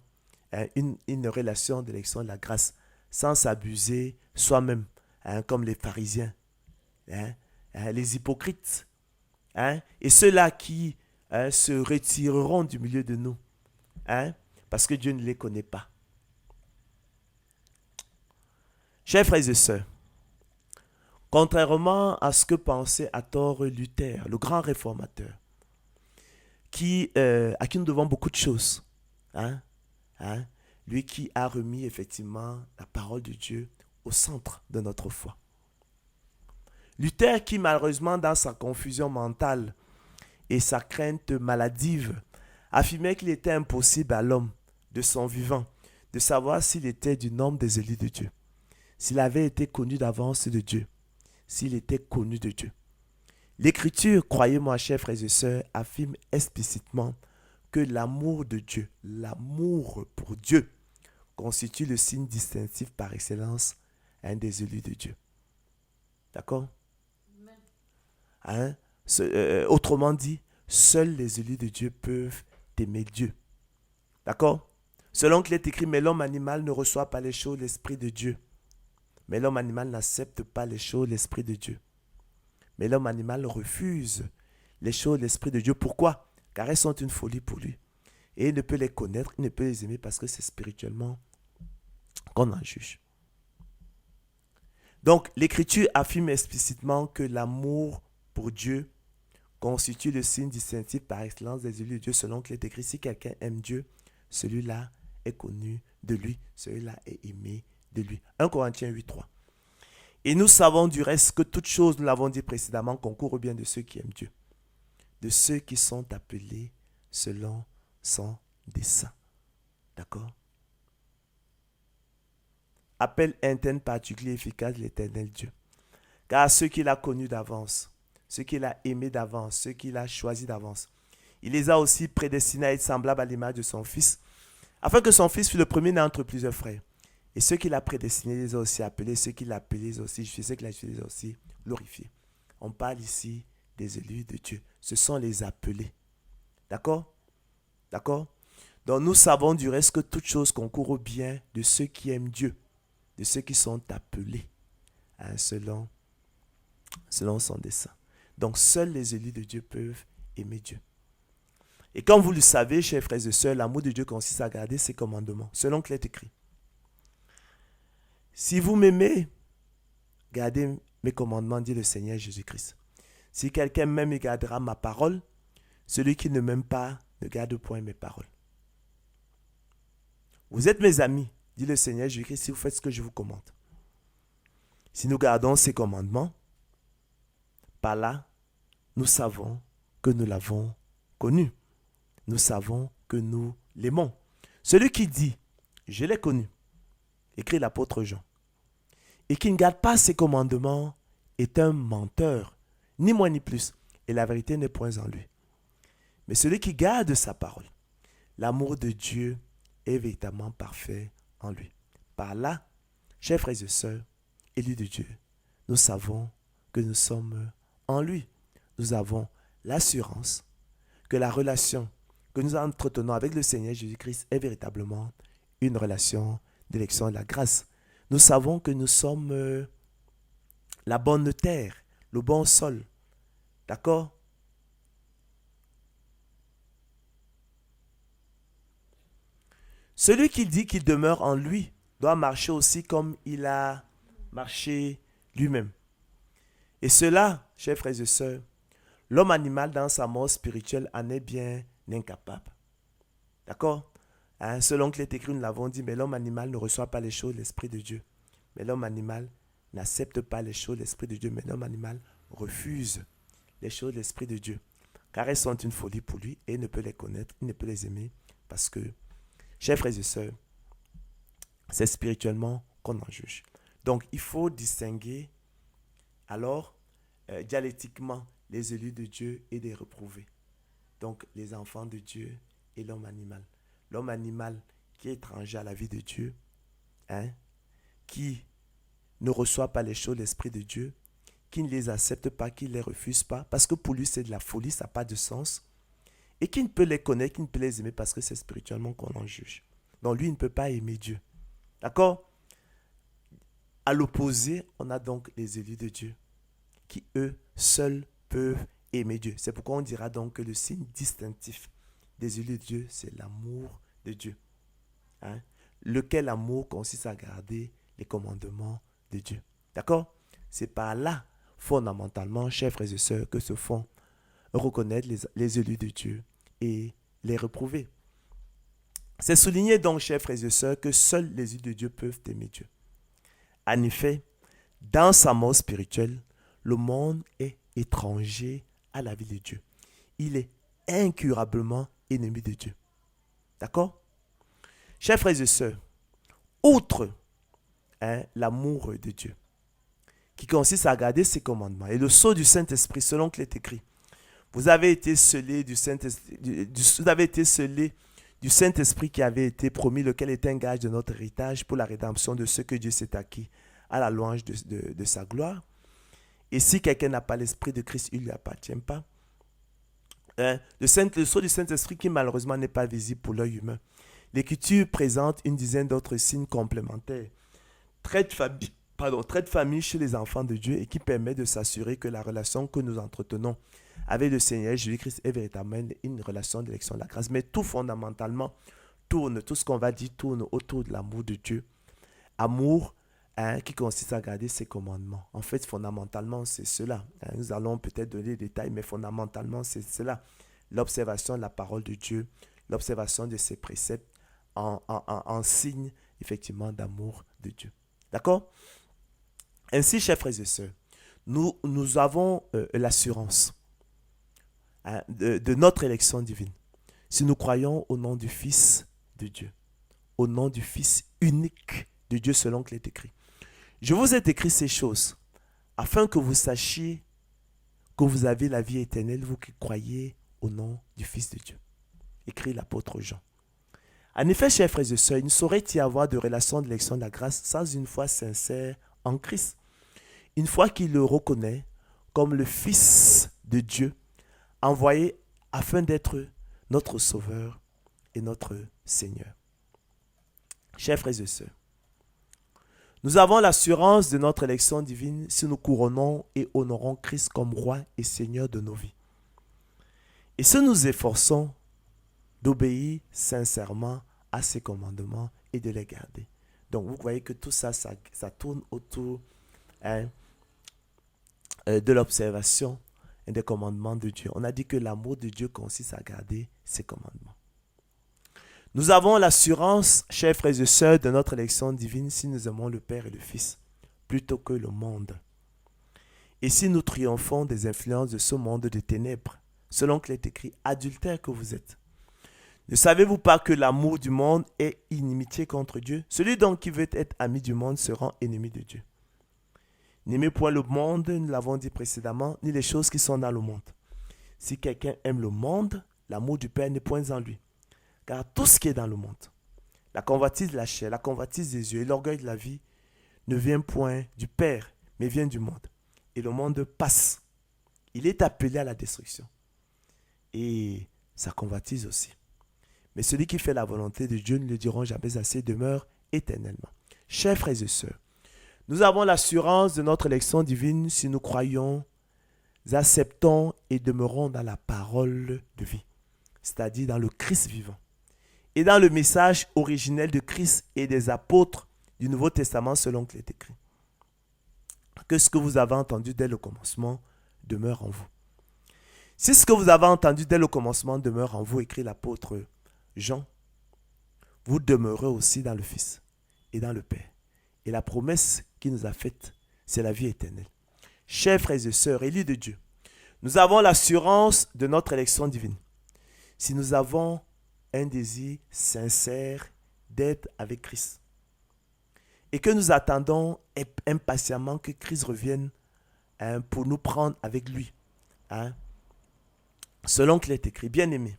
une relation d'élection de la grâce, sans s'abuser soi-même, comme les pharisiens, les hypocrites, et ceux-là qui se retireront du milieu de nous, parce que Dieu ne les connaît pas. Chers frères et sœurs, contrairement à ce que pensait à tort Luther, le grand réformateur, à qui nous devons beaucoup de choses, lui qui a remis effectivement la parole de Dieu au centre de notre foi. Luther qui malheureusement dans sa confusion mentale et sa crainte maladive affirmait qu'il était impossible à l'homme de son vivant de savoir s'il était du nombre des élus de Dieu, s'il avait été connu d'avance de Dieu, s'il était connu de Dieu. L'Écriture, croyez-moi, chers frères et sœurs, affirme explicitement que l'amour de Dieu, l'amour pour Dieu, constitue le signe distinctif par excellence des élus de Dieu. D'accord? Hein? Autrement dit, seuls les élus de Dieu peuvent aimer Dieu. D'accord? Selon qu'il est écrit, mais l'homme animal ne reçoit pas les choses de l'Esprit de Dieu. Mais l'homme animal n'accepte pas les choses de l'Esprit de Dieu. Mais l'homme animal refuse les choses de l'Esprit de Dieu. Pourquoi? Car elles sont une folie pour lui. Et il ne peut les connaître, il ne peut les aimer parce que c'est spirituellement qu'on en juge. Donc, l'Écriture affirme explicitement que l'amour pour Dieu constitue le signe distinctif par excellence des élus de Dieu, selon qu'il est écrit, si quelqu'un aime Dieu, celui-là est connu de lui, celui-là est aimé de lui. 1 Corinthiens 8, 3. Et nous savons du reste que toute chose, nous l'avons dit précédemment, concourt au bien de ceux qui aiment Dieu, de ceux qui sont appelés selon son dessein. D'accord? Appel interne particulier et efficace de l'Éternel Dieu. Car ceux qu'il a connus d'avance, ceux qu'il a aimés d'avance, ceux qu'il a choisis d'avance, il les a aussi prédestinés à être semblables à l'image de son Fils, afin que son Fils fût le premier-né entre plusieurs frères. Et ceux qu'il a prédestinés les a aussi appelés, ceux qu'il a appelés les a aussi justifiés, ceux qu'il a justifiés les a aussi glorifiés. On parle ici des élus de Dieu. Ce sont les appelés. D'accord? D'accord? Donc nous savons du reste que toute chose concourt au bien de ceux qui aiment Dieu, de ceux qui sont appelés selon son dessein. Donc seuls les élus de Dieu peuvent aimer Dieu. Et comme vous le savez, chers frères et sœurs, l'amour de Dieu consiste à garder ses commandements, selon qu'il est écrit. Si vous m'aimez, gardez mes commandements, dit le Seigneur Jésus-Christ. Si quelqu'un m'aime et gardera ma parole, celui qui ne m'aime pas ne garde point mes paroles. Vous êtes mes amis, dit le Seigneur Jésus-Christ, si vous faites ce que je vous commande. Si nous gardons ces commandements, par là, nous savons que nous l'avons connu. Nous savons que nous l'aimons. Celui qui dit, je l'ai connu, écrit l'apôtre Jean, et qui ne garde pas ses commandements est un menteur, ni moins ni plus, et la vérité n'est point en lui. Mais celui qui garde sa parole, l'amour de Dieu est véritablement parfait en lui. Par là, chers frères et sœurs, élus de Dieu, nous savons que nous sommes en lui. Nous avons l'assurance que la relation que nous entretenons avec le Seigneur Jésus-Christ est véritablement une relation d'élection de la grâce. Nous savons que nous sommes la bonne terre, le bon sol. D'accord? Celui qui dit qu'il demeure en lui doit marcher aussi comme il a marché lui-même. Et cela, chers frères et sœurs, l'homme animal dans sa mort spirituelle en est bien incapable. D'accord? Selon que les écrits nous l'avons dit, mais l'homme animal ne reçoit pas les choses de l'Esprit de Dieu. Mais l'homme animal n'accepte pas les choses de l'Esprit de Dieu. Mais l'homme animal refuse les choses de l'Esprit de Dieu. Car elles sont une folie pour lui et il ne peut les connaître, il ne peut les aimer. Parce que, chers frères et sœurs, c'est spirituellement qu'on en juge. Donc, il faut distinguer alors dialectiquement les élus de Dieu et les reprouvés. Donc, les enfants de Dieu et l'homme animal. L'homme animal qui est étranger à la vie de Dieu, qui ne reçoit pas les choses de l'Esprit de Dieu, qui ne les accepte pas, qui ne les refuse pas, parce que pour lui c'est de la folie, ça n'a pas de sens, et qui ne peut les connaître, qui ne peut les aimer parce que c'est spirituellement qu'on en juge. Donc lui, il ne peut pas aimer Dieu. D'accord? À l'opposé, on a donc les élus de Dieu, qui eux seuls peuvent aimer Dieu. C'est pourquoi on dira donc que le signe distinctif des élus de Dieu, c'est l'amour de Dieu. Lequel amour consiste à garder les commandements de Dieu. D'accord? C'est par là, fondamentalement, chers frères et sœurs, que se font reconnaître les élus de Dieu et les reprouver. C'est souligné donc, chers frères et sœurs, que seuls les élus de Dieu peuvent aimer Dieu. En effet, dans sa mort spirituelle, le monde est étranger à la vie de Dieu. Il est incurablement ennemi de Dieu. D'accord? Chers frères et sœurs, outre l'amour de Dieu, qui consiste à garder ses commandements, et le sceau du Saint-Esprit, selon qu'il est écrit, vous avez été scellés du du Saint-Esprit qui avait été promis, lequel est un gage de notre héritage pour la rédemption de ce que Dieu s'est acquis à la louange de sa gloire. Et si quelqu'un n'a pas l'Esprit de Christ, il ne lui appartient pas. Le sceau du Saint-Esprit qui malheureusement n'est pas visible pour l'œil humain. L'Écriture présente une dizaine d'autres signes complémentaires. Traits de famille chez les enfants de Dieu et qui permet de s'assurer que la relation que nous entretenons avec le Seigneur Jésus-Christ est véritablement une relation d'élection de la grâce. Mais tout fondamentalement tout ce qu'on va dire tourne autour de l'amour de Dieu. Amour qui consiste à garder ses commandements. En fait, fondamentalement, c'est cela. Nous allons peut-être donner des détails, mais fondamentalement, c'est cela. L'observation de la parole de Dieu, l'observation de ses préceptes en signe, effectivement, d'amour de Dieu. D'accord? Ainsi, chers frères et sœurs, nous avons l'assurance de notre élection divine. Si nous croyons au nom du Fils de Dieu, au nom du Fils unique de Dieu selon qu'il est écrit. Je vous ai écrit ces choses afin que vous sachiez que vous avez la vie éternelle, vous qui croyez au nom du Fils de Dieu. Écrit l'apôtre Jean. En effet, chers frères et sœurs, il ne saurait y avoir de relation d'élection de la grâce sans une foi sincère en Christ. Une foi qui le reconnaît comme le Fils de Dieu, envoyé afin d'être notre Sauveur et notre Seigneur. Chers frères et sœurs, nous avons l'assurance de notre élection divine si nous couronnons et honorons Christ comme roi et Seigneur de nos vies. Et si nous efforçons d'obéir sincèrement à ses commandements et de les garder. Donc vous voyez que tout ça tourne autour de l'observation et des commandements de Dieu. On a dit que l'amour de Dieu consiste à garder ses commandements. Nous avons l'assurance, chers frères et sœurs, de notre élection divine si nous aimons le Père et le Fils, plutôt que le monde. Et si nous triomphons des influences de ce monde de ténèbres, selon qu'il est écrit, adultères que vous êtes. Ne savez-vous pas que l'amour du monde est inimitié contre Dieu? Celui donc qui veut être ami du monde se rend ennemi de Dieu. N'aimez point le monde, nous l'avons dit précédemment, ni les choses qui sont dans le monde. Si quelqu'un aime le monde, l'amour du Père n'est point en lui. Car tout ce qui est dans le monde, la convoitise de la chair, la convoitise des yeux et l'orgueil de la vie, ne vient point du Père, mais vient du monde. Et le monde passe. Il est appelé à la destruction. Et sa convoitise aussi. Mais celui qui fait la volonté de Dieu, ne le diront jamais assez, demeure éternellement. Chers frères et sœurs, nous avons l'assurance de notre élection divine si nous croyons, acceptons et demeurons dans la parole de vie, c'est-à-dire dans le Christ vivant. Et dans le message originel de Christ et des apôtres du Nouveau Testament selon qu'il est écrit. Que ce que vous avez entendu dès le commencement demeure en vous. Si ce que vous avez entendu dès le commencement demeure en vous, écrit l'apôtre Jean, vous demeurez aussi dans le Fils et dans le Père. Et la promesse qu'il nous a faite, c'est la vie éternelle. Chers frères et sœurs, élus de Dieu, nous avons l'assurance de notre élection divine. Si nous avons un désir sincère d'être avec Christ et que nous attendons impatiemment que Christ revienne pour nous prendre avec lui, selon qu'il est écrit, bien-aimés,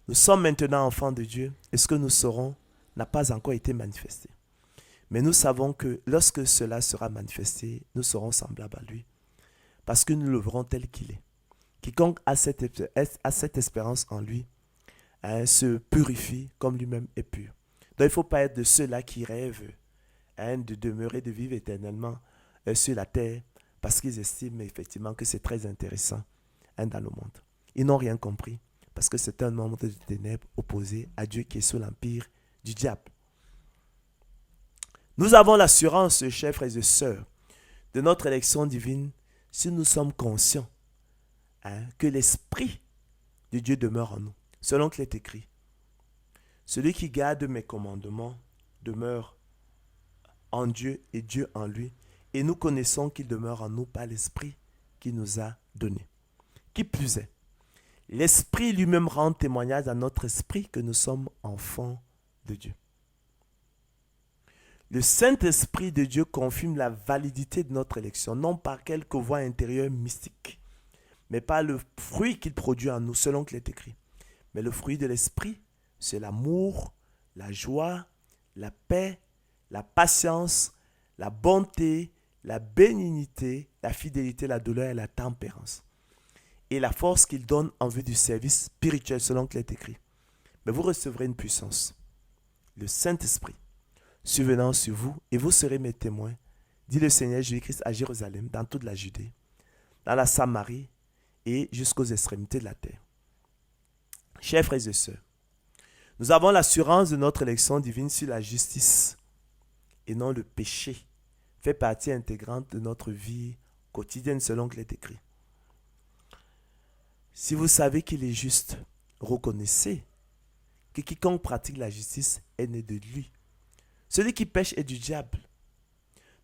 nous sommes maintenant enfants de Dieu et ce que nous serons n'a pas encore été manifesté. Mais nous savons que lorsque cela sera manifesté, nous serons semblables à lui parce que nous le verrons tel qu'il est. Quiconque a cette espérance en lui se purifie comme lui-même est pur. Donc il ne faut pas être de ceux-là qui rêvent de demeurer, de vivre éternellement sur la terre parce qu'ils estiment effectivement que c'est très intéressant dans le monde. Ils n'ont rien compris parce que c'est un monde de ténèbres opposé à Dieu qui est sous l'empire du diable. Nous avons l'assurance, chers frères et sœurs, de notre élection divine si nous sommes conscients que l'Esprit de Dieu demeure en nous. Selon qu'il est écrit, celui qui garde mes commandements demeure en Dieu et Dieu en lui. Et nous connaissons qu'il demeure en nous par l'Esprit qu'il nous a donné. Qui plus est, l'Esprit lui-même rend témoignage à notre esprit que nous sommes enfants de Dieu. Le Saint-Esprit de Dieu confirme la validité de notre élection, non par quelque voie intérieure mystique, mais par le fruit qu'il produit en nous, selon qu'il est écrit. Mais le fruit de l'Esprit, c'est l'amour, la joie, la paix, la patience, la bonté, la bénignité, la fidélité, la douleur et la tempérance. Et la force qu'il donne en vue du service spirituel selon qu'il est écrit. Mais vous recevrez une puissance, le Saint-Esprit, survenant sur vous, et vous serez mes témoins, dit le Seigneur Jésus-Christ à Jérusalem, dans toute la Judée, dans la Samarie et jusqu'aux extrémités de la terre. Chers frères et sœurs, nous avons l'assurance de notre élection divine sur la justice et non le péché, fait partie intégrante de notre vie quotidienne selon qu'il est écrit. Si vous savez qu'il est juste, reconnaissez que quiconque pratique la justice est né de lui. Celui qui pêche est du diable.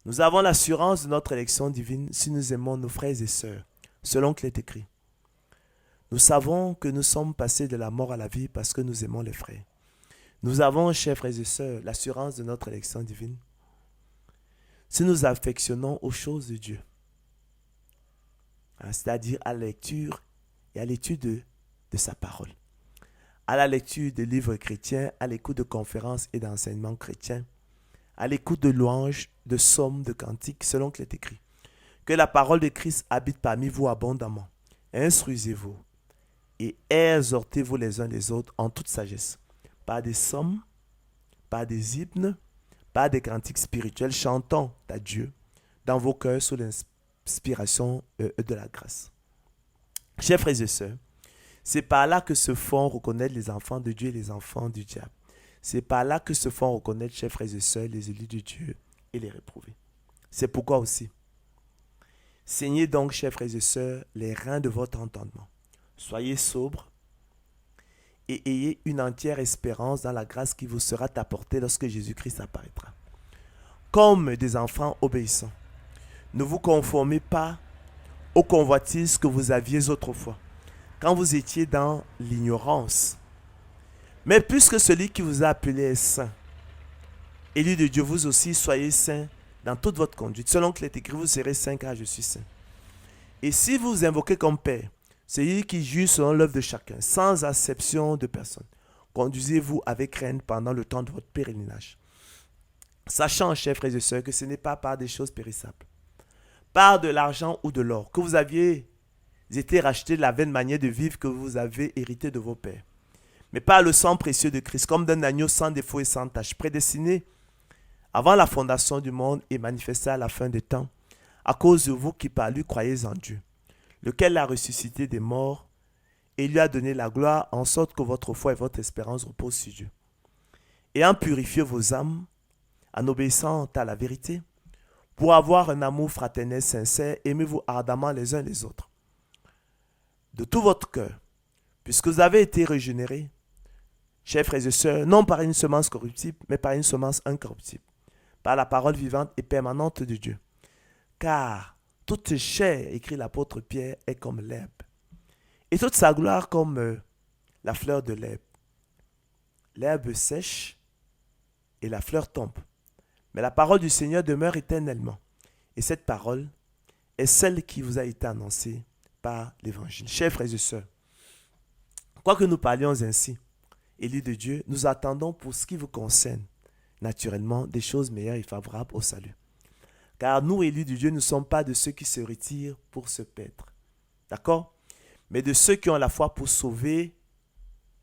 Nous avons l'assurance de notre élection divine si nous aimons nos frères et sœurs, selon qu'il est écrit. Nous savons que nous sommes passés de la mort à la vie parce que nous aimons les frères. Nous avons, chers frères et sœurs, l'assurance de notre élection divine si nous affectionnons aux choses de Dieu, c'est-à-dire à la lecture et à l'étude de sa parole, à la lecture des livres chrétiens, à l'écoute de conférences et d'enseignements chrétiens, à l'écoute de louanges, de psaumes, de cantiques, selon qu'il est écrit. Que la parole de Christ habite parmi vous abondamment. Instruisez-vous et exhortez-vous les uns les autres en toute sagesse, par des psaumes, par des hymnes, par des cantiques spirituels, chantant à Dieu dans vos cœurs sous l'inspiration de la grâce. Chers frères et sœurs, c'est par là que se font reconnaître les enfants de Dieu et les enfants du diable. C'est par là que se font reconnaître, chers frères et sœurs, les élus de Dieu et les réprouvés. C'est pourquoi aussi, saignez donc, chers frères et sœurs, les reins de votre entendement. Soyez sobres et ayez une entière espérance dans la grâce qui vous sera apportée lorsque Jésus-Christ apparaîtra. Comme des enfants obéissants, ne vous conformez pas aux convoitises que vous aviez autrefois, quand vous étiez dans l'ignorance. Mais puisque celui qui vous a appelé est saint, élu de Dieu, vous aussi soyez saints dans toute votre conduite. Selon qu'il est écrit, vous serez saints car je suis saint. Et si vous invoquez comme Père, celui qui juge selon l'œuvre de chacun, sans acception de personne, conduisez-vous avec crainte pendant le temps de votre pèlerinage. Sachant, chers frères et sœurs, que ce n'est pas par des choses périssables, par de l'argent ou de l'or, que vous aviez été rachetés de la vaine manière de vivre que vous avez hérité de vos pères, mais par le sang précieux de Christ, comme d'un agneau sans défaut et sans tache, prédestiné avant la fondation du monde et manifesté à la fin des temps, à cause de vous qui par lui croyez en Dieu, lequel l'a ressuscité des morts et lui a donné la gloire, en sorte que votre foi et votre espérance reposent sur Dieu. Ayant purifié vos âmes, en obéissant à la vérité, pour avoir un amour fraternel sincère, aimez-vous ardemment les uns les autres. De tout votre cœur, puisque vous avez été régénérés, chers frères et sœurs, non par une semence corruptible, mais par une semence incorruptible, par la parole vivante et permanente de Dieu. Car toute chair, écrit l'apôtre Pierre, est comme l'herbe, et toute sa gloire comme la fleur de l'herbe. L'herbe sèche et la fleur tombe, mais la parole du Seigneur demeure éternellement. Et cette parole est celle qui vous a été annoncée par l'Évangile. Chers frères et sœurs, quoique nous parlions ainsi, élus de Dieu, nous attendons pour ce qui vous concerne, naturellement, des choses meilleures et favorables au salut. Car nous, élus de Dieu, ne sommes pas de ceux qui se retirent pour se perdre. D'accord? Mais de ceux qui ont la foi pour sauver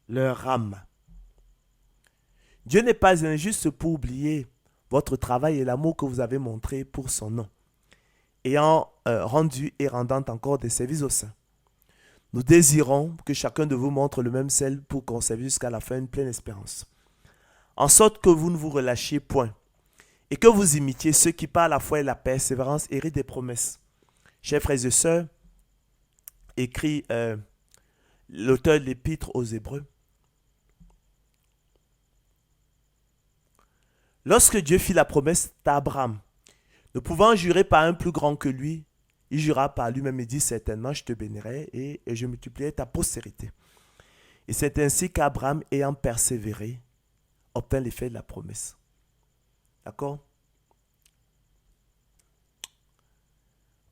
leur âme. Dieu n'est pas injuste pour oublier votre travail et l'amour que vous avez montré pour son nom, ayant rendu et rendant encore des services aux saints. Nous désirons que chacun de vous montre le même zèle pour conserver jusqu'à la fin une pleine espérance, en sorte que vous ne vous relâchiez point, et que vous imitiez ceux qui par la foi et la persévérance héritent des promesses. Chers frères et sœurs, écrit l'auteur de l'épître aux Hébreux, lorsque Dieu fit la promesse à Abraham, ne pouvant jurer par un plus grand que lui, il jura par lui-même et dit certainement je te bénirai et je multiplierai ta postérité. Et c'est ainsi qu'Abraham, ayant persévéré, obtint l'effet de la promesse. D'accord?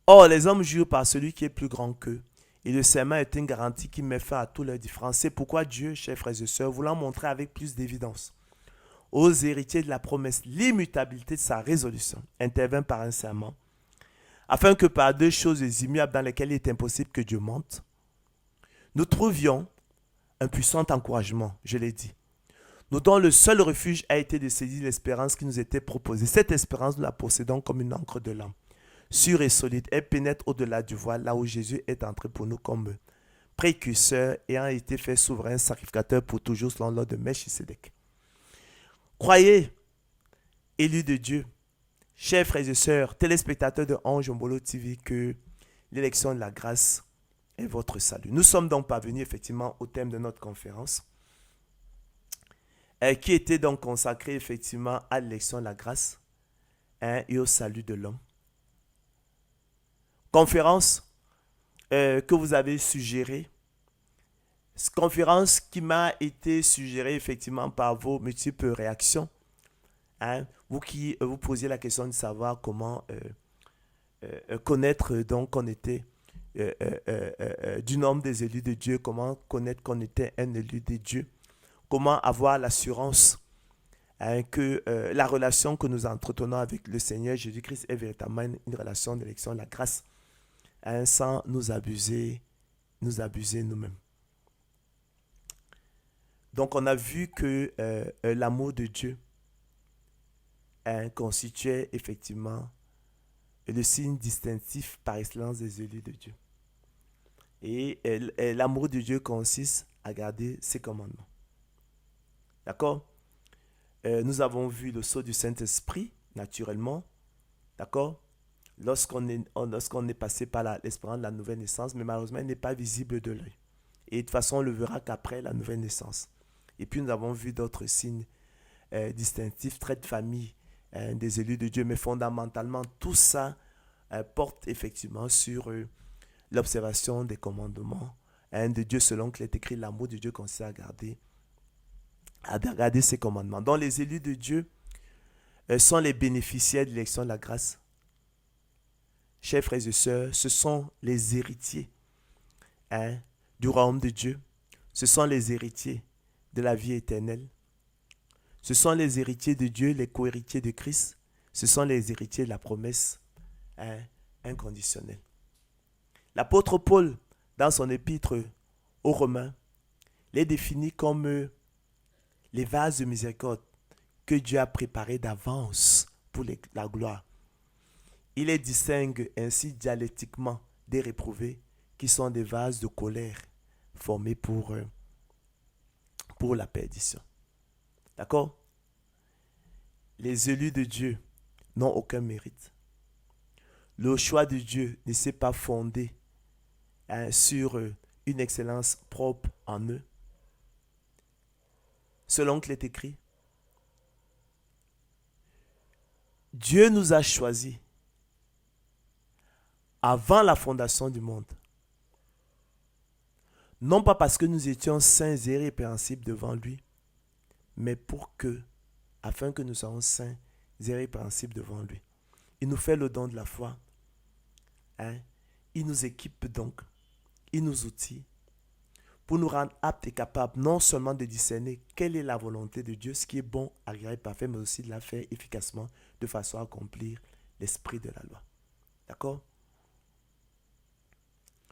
Or, les hommes jurent par celui qui est plus grand qu'eux, Et le serment est une garantie qui met fin à toutes leurs différences. C'est pourquoi Dieu, chers frères et sœurs, voulant montrer avec plus d'évidence aux héritiers de la promesse l'immutabilité de sa résolution, intervint par un serment, afin que par deux choses immuables dans lesquelles il est impossible que Dieu mente, nous trouvions un puissant encouragement, je l'ai dit. Nous dont le seul refuge a été de saisir l'espérance qui nous était proposée. Cette espérance, nous la possédons comme une encre de l'âme, sûre et solide. Elle pénètre au-delà du voile, là où Jésus est entré pour nous comme précurseur, ayant été fait souverain sacrificateur pour toujours selon l'ordre de Melchisédek. Croyez, élus de Dieu, chers frères et sœurs, téléspectateurs de Ange Mbolo TV, que l'élection de la grâce est votre salut. Nous sommes donc parvenus effectivement au thème de notre conférence, qui était donc consacré effectivement à l'élection de la grâce et au salut de l'homme. Conférence que vous avez suggérée, conférence qui m'a été suggérée effectivement par vos multiples réactions. Vous qui vous posiez la question de savoir comment connaître donc qu'on était du nombre des élus de Dieu, comment connaître qu'on était un élu de Dieu, comment avoir l'assurance que la relation que nous entretenons avec le Seigneur Jésus-Christ est véritablement une relation d'élection de la grâce, sans nous abuser nous-mêmes. Donc on a vu que l'amour de Dieu constituait effectivement le signe distinctif par excellence des élus de Dieu. Et l'amour de Dieu consiste à garder ses commandements. D'accord? Nous avons vu le sceau du Saint-Esprit, naturellement. D'accord? Lorsqu'on est passé par l'espérance de la nouvelle naissance, mais malheureusement, il n'est pas visible de l'œil. Et de toute façon, on le verra qu'après la nouvelle naissance. Et puis, nous avons vu d'autres signes distinctifs, traits de famille des élus de Dieu. Mais fondamentalement, tout ça porte effectivement sur l'observation des commandements de Dieu, selon qu'il est écrit, l'amour de Dieu consiste à garder ses commandements. Donc, les élus de Dieu sont les bénéficiaires de l'élection de la grâce. Chers frères et sœurs, ce sont les héritiers du royaume de Dieu. Ce sont les héritiers de la vie éternelle. Ce sont les héritiers de Dieu, les co-héritiers de Christ. Ce sont les héritiers de la promesse inconditionnelle. L'apôtre Paul, dans son épître aux Romains, les définit comme les vases de miséricorde que Dieu a préparés d'avance pour la gloire. Il les distingue ainsi dialectiquement des réprouvés qui sont des vases de colère formés pour la perdition. D'accord? Les élus de Dieu n'ont aucun mérite. Le choix de Dieu ne s'est pas fondé sur une excellence propre en eux. Selon qu'il est écrit, Dieu nous a choisis avant la fondation du monde. Non pas parce que nous étions saints et irrépréhensibles devant lui, mais afin que nous soyons saints et irrépréhensibles devant lui. Il nous fait le don de la foi. Il nous équipe donc, il nous outille pour nous rendre aptes et capables non seulement de discerner quelle est la volonté de Dieu, ce qui est bon, agréable et parfait, mais aussi de la faire efficacement de façon à accomplir l'esprit de la loi. D'accord?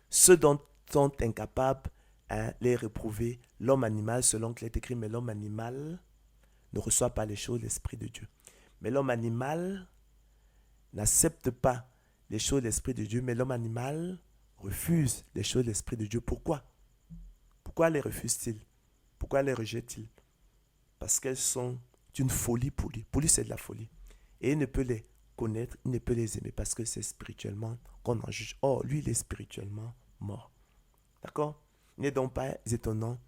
Ceux dont sont incapables, les réprouvés, l'homme animal, selon qu'il est écrit, mais l'homme animal ne reçoit pas les choses de l'esprit de Dieu. Mais l'homme animal n'accepte pas les choses de l'esprit de Dieu, mais l'homme animal refuse les choses de l'esprit de Dieu. Pourquoi? Pourquoi les refuse-t-il? Pourquoi les rejette-t-il? Parce qu'elles sont une folie pour lui. Pour lui, c'est de la folie. Et il ne peut les connaître, il ne peut les aimer parce que c'est spirituellement qu'on en juge. Or, lui, il est spirituellement mort. D'accord? Il n'est donc pas étonnant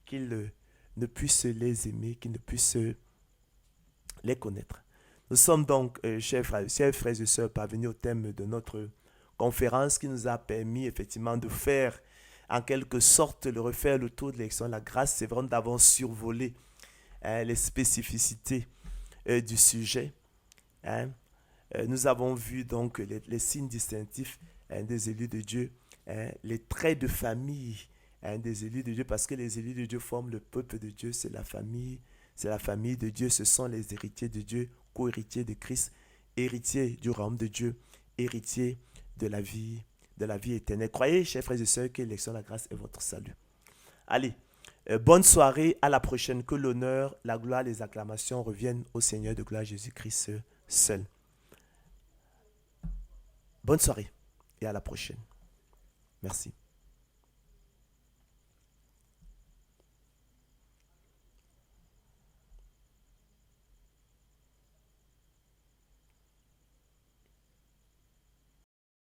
qu'il ne puisse les aimer, qu'il ne puisse les connaître. Nous sommes donc, chers frères et sœurs, parvenus au thème de notre conférence qui nous a permis effectivement de faire en quelque sorte refaire le tour de l'élection de la grâce. C'est vraiment d'avoir survolé les spécificités du sujet. Nous avons vu donc les signes distinctifs des élus de Dieu, les traits de famille des élus de Dieu, parce que les élus de Dieu forment le peuple de Dieu, c'est la famille de Dieu, ce sont les héritiers de Dieu, co-héritiers de Christ, héritiers du royaume de Dieu, héritiers de la vie éternelle. Croyez, chers frères et sœurs, que l'élection de la grâce est votre salut. Allez, bonne soirée, à la prochaine, que l'honneur, la gloire, les acclamations reviennent au Seigneur de gloire Jésus-Christ seul. Bonne soirée et à la prochaine. Merci.